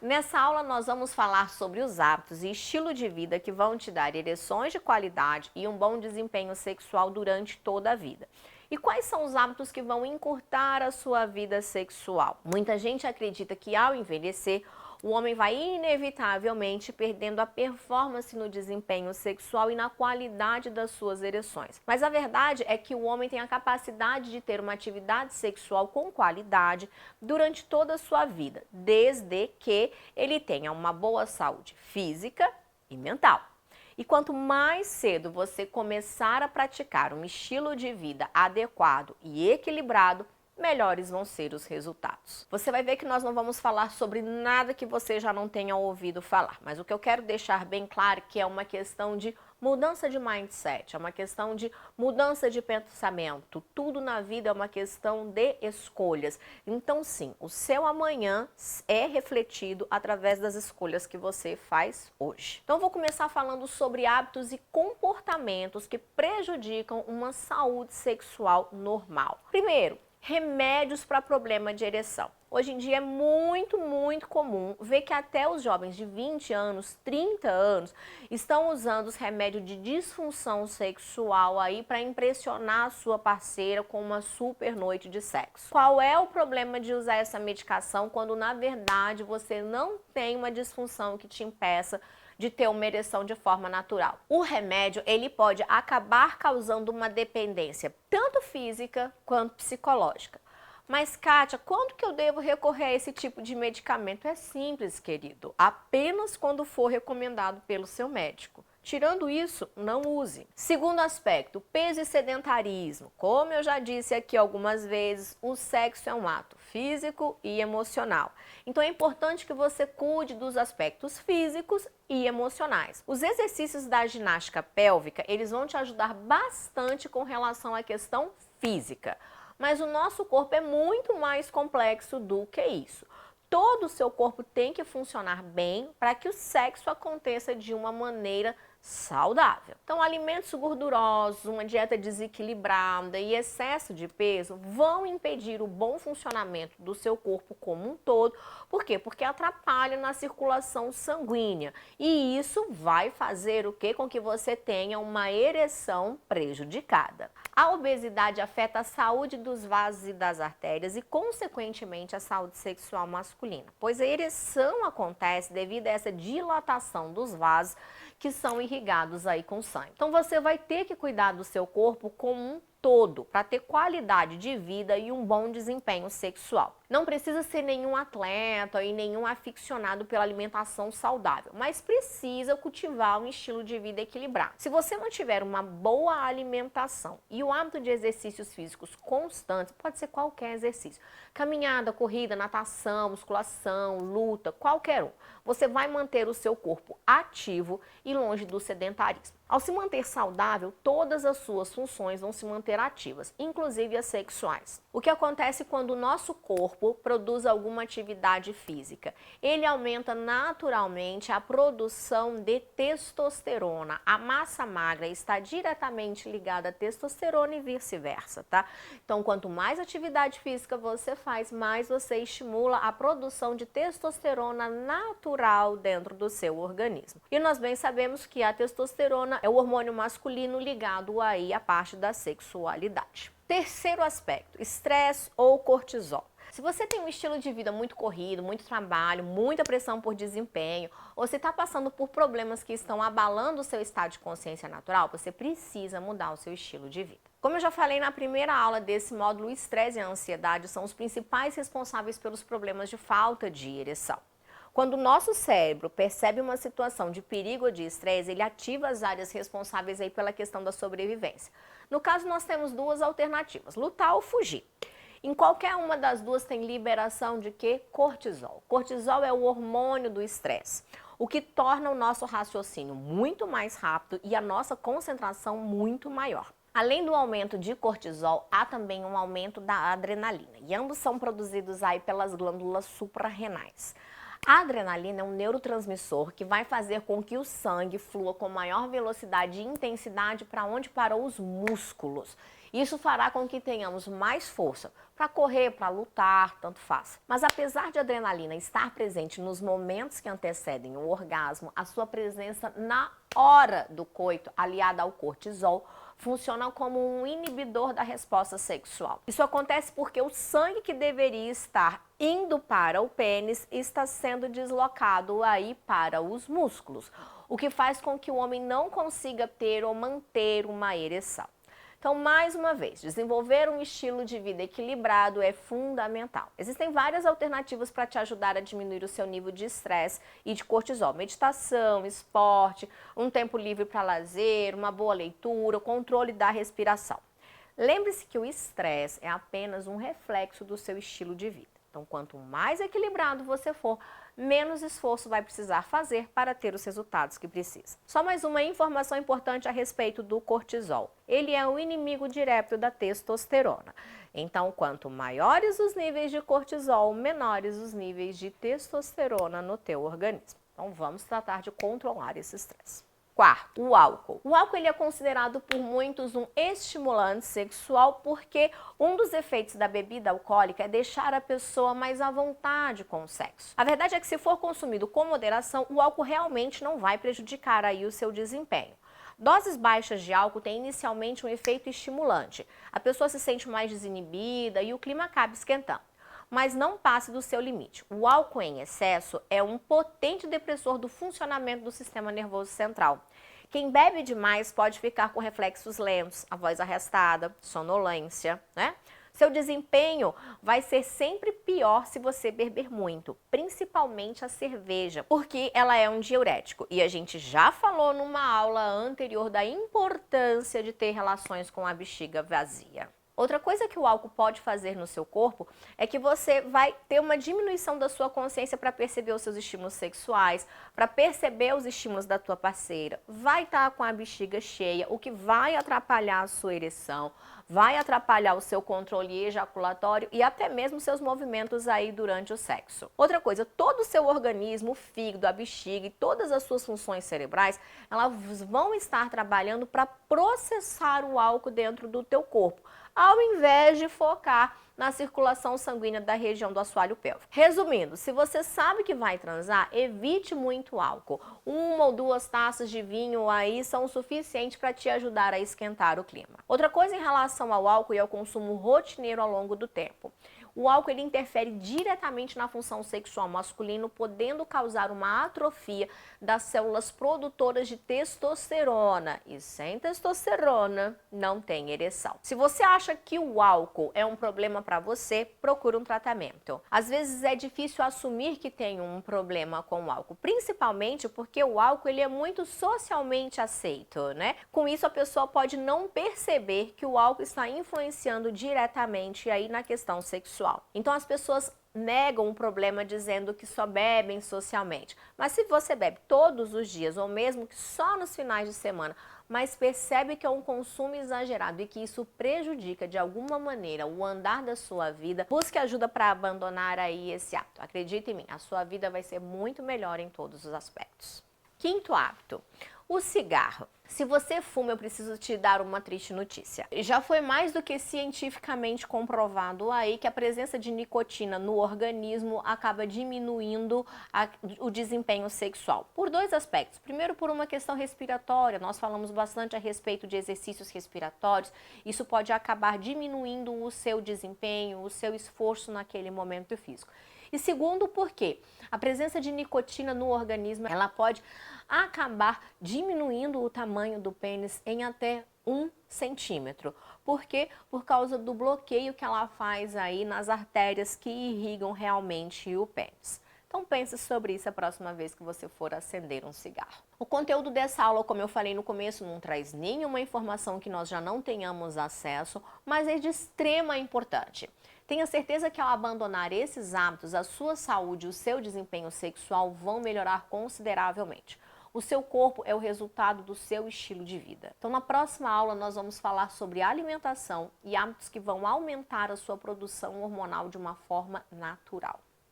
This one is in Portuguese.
Nessa aula nós vamos falar sobre os hábitos e estilo de vida que vão te dar ereções de qualidade e um bom desempenho sexual durante toda a vida. E quais são os hábitos que vão encurtar a sua vida sexual? Muita gente acredita que ao envelhecer, o homem vai inevitavelmente perdendo a performance no desempenho sexual e na qualidade das suas ereções. Mas a verdade é que o homem tem a capacidade de ter uma atividade sexual com qualidade durante toda a sua vida, desde que ele tenha uma boa saúde física e mental. E quanto mais cedo você começar a praticar um estilo de vida adequado e equilibrado, melhores vão ser os resultados. Você vai ver que nós não vamos falar sobre nada que você já não tenha ouvido falar, mas o que eu quero deixar bem claro é que é uma questão de mudança de mindset, é uma questão de mudança de pensamento. Tudo na vida é uma questão de escolhas. Então sim, o seu amanhã é refletido através das escolhas que você faz hoje. Então eu vou começar falando sobre hábitos e comportamentos que prejudicam uma saúde sexual normal. Primeiro, remédios para problema de ereção. Hoje em dia é muito comum ver que até os jovens de 20 anos, 30 anos, estão usando os remédios de disfunção sexual aí para impressionar a sua parceira com uma super noite de sexo. Qual é o problema de usar essa medicação quando na verdade você não tem uma disfunção que te impeça de ter uma ereção de forma natural? O remédio, ele pode acabar causando uma dependência, tanto física quanto psicológica. Mas, Kátia, quando que eu devo recorrer a esse tipo de medicamento? É simples, querido, apenas quando for recomendado pelo seu médico. Tirando isso, não use. Segundo aspecto, peso e sedentarismo. Como eu já disse aqui algumas vezes, o sexo é um ato físico e emocional. Então é importante que você cuide dos aspectos físicos e emocionais. Os exercícios da ginástica pélvica, eles vão te ajudar bastante com relação à questão física. Mas o nosso corpo é muito mais complexo do que isso. Todo o seu corpo tem que funcionar bem para que o sexo aconteça de uma maneira saudável. Então, alimentos gordurosos, uma dieta desequilibrada e excesso de peso vão impedir o bom funcionamento do seu corpo como um todo. Por quê? Porque atrapalha na circulação sanguínea. E isso vai fazer o quê? Com que você tenha uma ereção prejudicada. A obesidade afeta a saúde dos vasos e das artérias e, consequentemente, a saúde sexual masculina, pois a ereção acontece devido a essa dilatação dos vasos que são irrigados aí com sangue. Então você vai ter que cuidar do seu corpo como um todo para ter qualidade de vida e um bom desempenho sexual. Não precisa ser nenhum atleta e nenhum aficionado pela alimentação saudável, mas precisa cultivar um estilo de vida equilibrado. Se você não tiver uma boa alimentação e o hábito de exercícios físicos constantes, pode ser qualquer exercício, caminhada, corrida, natação, musculação, luta, qualquer um, você vai manter o seu corpo ativo e longe do sedentarismo. Ao se manter saudável, todas as suas funções vão se manter ativas, inclusive as sexuais. O que acontece quando o nosso corpo produz alguma atividade física? Ele aumenta naturalmente a produção de testosterona. A massa magra está diretamente ligada à testosterona e vice-versa, tá? Então, quanto mais atividade física você faz, mais você estimula a produção de testosterona natural dentro do seu organismo. E nós bem sabemos que a testosterona é o hormônio masculino ligado aí à parte da sexualidade. Terceiro aspecto, estresse ou cortisol. Se você tem um estilo de vida muito corrido, muito trabalho, muita pressão por desempenho, ou você está passando por problemas que estão abalando o seu estado de consciência natural, você precisa mudar o seu estilo de vida. Como eu já falei na primeira aula desse módulo, o estresse e a ansiedade são os principais responsáveis pelos problemas de falta de ereção. Quando o nosso cérebro percebe uma situação de perigo ou de estresse, ele ativa as áreas responsáveis aí pela questão da sobrevivência. No caso, nós temos duas alternativas, lutar ou fugir. Em qualquer uma das duas tem liberação de quê? Cortisol. Cortisol é o hormônio do estresse, o que torna o nosso raciocínio muito mais rápido e a nossa concentração muito maior. Além do aumento de cortisol, há também um aumento da adrenalina, e ambos são produzidos aí pelas glândulas suprarrenais. A adrenalina é um neurotransmissor que vai fazer com que o sangue flua com maior velocidade e intensidade para onde? Para os músculos. Isso fará com que tenhamos mais força, para correr, para lutar, tanto faz. Mas apesar de a adrenalina estar presente nos momentos que antecedem o orgasmo, a sua presença na hora do coito, aliada ao cortisol, funciona como um inibidor da resposta sexual. Isso acontece porque o sangue que deveria estar indo para o pênis está sendo deslocado aí para os músculos, o que faz com que o homem não consiga ter ou manter uma ereção. Então, mais uma vez, desenvolver um estilo de vida equilibrado é fundamental. Existem várias alternativas para te ajudar a diminuir o seu nível de estresse e de cortisol. Meditação, esporte, um tempo livre para lazer, uma boa leitura, o controle da respiração. Lembre-se que o estresse é apenas um reflexo do seu estilo de vida. Então, quanto mais equilibrado você for, menos esforço vai precisar fazer para ter os resultados que precisa. Só mais uma informação importante a respeito do cortisol. Ele é o inimigo direto da testosterona. Então, quanto maiores os níveis de cortisol, menores os níveis de testosterona no teu organismo. Então, vamos tratar de controlar esse estresse. Quarto, o álcool. O álcool ele é considerado por muitos um estimulante sexual porque um dos efeitos da bebida alcoólica é deixar a pessoa mais à vontade com o sexo. A verdade é que se for consumido com moderação, o álcool realmente não vai prejudicar aí o seu desempenho. Doses baixas de álcool têm inicialmente um efeito estimulante. A pessoa se sente mais desinibida e o clima acaba esquentando. Mas não passe do seu limite. O álcool em excesso é um potente depressor do funcionamento do sistema nervoso central. Quem bebe demais pode ficar com reflexos lentos, a voz arrastada, sonolência, né? Seu desempenho vai ser sempre pior se você beber muito, principalmente a cerveja, porque ela é um diurético. E a gente já falou numa aula anterior da importância de ter relações com a bexiga vazia. Outra coisa que o álcool pode fazer no seu corpo é que você vai ter uma diminuição da sua consciência para perceber os seus estímulos sexuais, para perceber os estímulos da tua parceira. Vai estar com a bexiga cheia, o que vai atrapalhar a sua ereção, vai atrapalhar o seu controle ejaculatório e até mesmo seus movimentos aí durante o sexo. Outra coisa, todo o seu organismo, o fígado, a bexiga e todas as suas funções cerebrais, elas vão estar trabalhando para processar o álcool dentro do teu corpo, ao invés de focar na circulação sanguínea da região do assoalho pélvico. Resumindo, se você sabe que vai transar, evite muito álcool. 1 ou 2 taças de vinho aí são o suficiente para te ajudar a esquentar o clima. Outra coisa em relação ao álcool e ao consumo rotineiro ao longo do tempo. O álcool ele interfere diretamente na função sexual masculina, podendo causar uma atrofia das células produtoras de testosterona. E sem testosterona, não tem ereção. Se você acha que o álcool é um problema para você, procure um tratamento. Às vezes é difícil assumir que tem um problema com o álcool, principalmente porque o álcool ele é muito socialmente aceito, né? Com isso, a pessoa pode não perceber que o álcool está influenciando diretamente aí na questão sexual. Então as pessoas negam o problema dizendo que só bebem socialmente. Mas se você bebe todos os dias ou mesmo que só nos finais de semana, mas percebe que é um consumo exagerado e que isso prejudica de alguma maneira o andar da sua vida, busque ajuda para abandonar aí esse hábito. Acredite em mim, a sua vida vai ser muito melhor em todos os aspectos. Quinto hábito, o cigarro. Se você fuma, eu preciso te dar uma triste notícia. Já foi mais do que cientificamente comprovado aí que a presença de nicotina no organismo acaba diminuindo o desempenho sexual. Por 2 aspectos. Primeiro, por uma questão respiratória. Nós falamos bastante a respeito de exercícios respiratórios. Isso pode acabar diminuindo o seu desempenho, o seu esforço naquele momento físico. E segundo, porque a presença de nicotina no organismo, ela pode acabar diminuindo o tamanho do pênis em até 1 centímetro. Por quê? Por causa do bloqueio que ela faz aí nas artérias que irrigam realmente o pênis. Então pense sobre isso a próxima vez que você for acender um cigarro. O conteúdo dessa aula, como eu falei no começo, não traz nenhuma informação que nós já não tenhamos acesso, mas é de extrema importância. Tenha certeza que ao abandonar esses hábitos, a sua saúde e o seu desempenho sexual vão melhorar consideravelmente. O seu corpo é o resultado do seu estilo de vida. Então, na próxima aula, nós vamos falar sobre alimentação e hábitos que vão aumentar a sua produção hormonal de uma forma natural.